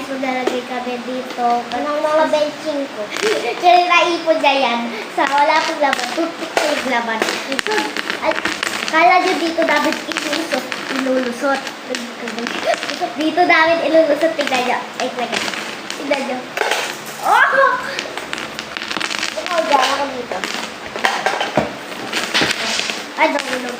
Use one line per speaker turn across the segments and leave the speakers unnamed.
guys, maglalagay kami dito ng mga benching ko. Kasi naipon niya yan. Sa wala pong laban, toothpick ko yung laban. So, kala nyo dito namin ilulusot. Dito namin ilulusot. Tignan nyo. Ay, tignan nyo. Oh! Ikaw dyan ako dito. Ay, nahulog.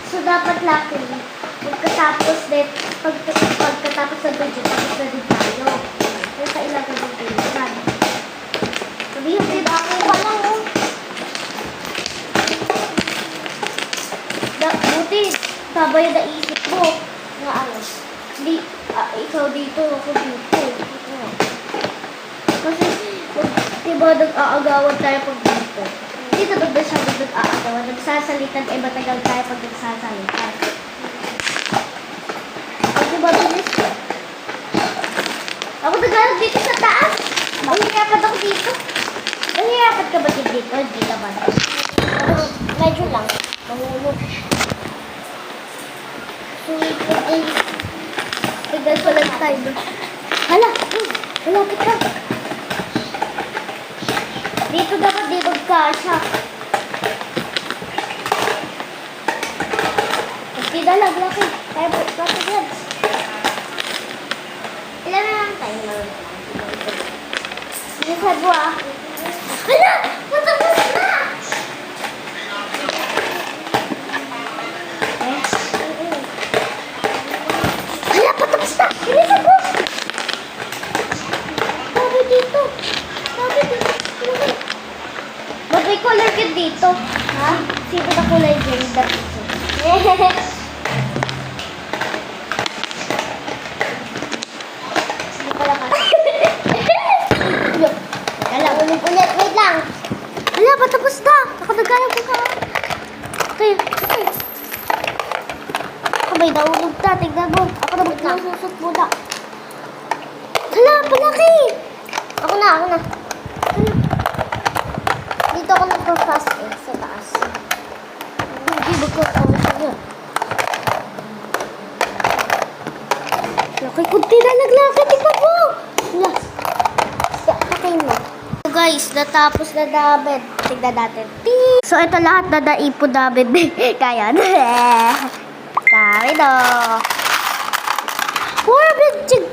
So, dapat laki. Pagkatapos din, pagkatapos ng video, tapos na din tayo. Nasa ilang na din tayo. Sabihin, babe, ako ka lang, oh. Buti, sabay na isip mo. Nga ano, ikaw dito, ako dito. Kasi, diba nag-aagawan tayo pag dito. Dito doon siya nag-aagawan. Nagsasalitan, eh matagal tayo pag nagsasalitan. At diba bilis? Ako naglalag dito sa taas. Mahirapan ako dito. Mahirapan ka ba dito? Hindi naman. Medyo lang. Mahulog. So, tignan ko lang tayo. Hala! Malapit ka! Dito dapat di magkasya. Hindi dalag laki. Kaya po, laki yan. Ilan na lang tayo naman. Bilisan mo ah. Hala! Matapos na! Hala! Patapos na! Bilisan mo! Sabi dito. Sabi dito. May color ka dito. Ha? Sino na kulay dyan? Dito. Hindi pala ka. Hala, ulit. Wait lang. Hala, patapos na. Ako nagkalap ko ka. Okay. Kabay, naulog na. Tignan mo. Ako na magkasusot muna. Hala, palaki. Ako na. Dito ako nagpa-fast sa taas. Hindi magkakawa siya. Laki, kunti na naglaki. Tignan mo. Wala. Pakain mo. So guys, natapos na namin. Tignan natin. So ito lahat na naipon namin. Kaya na. Dami no. More benching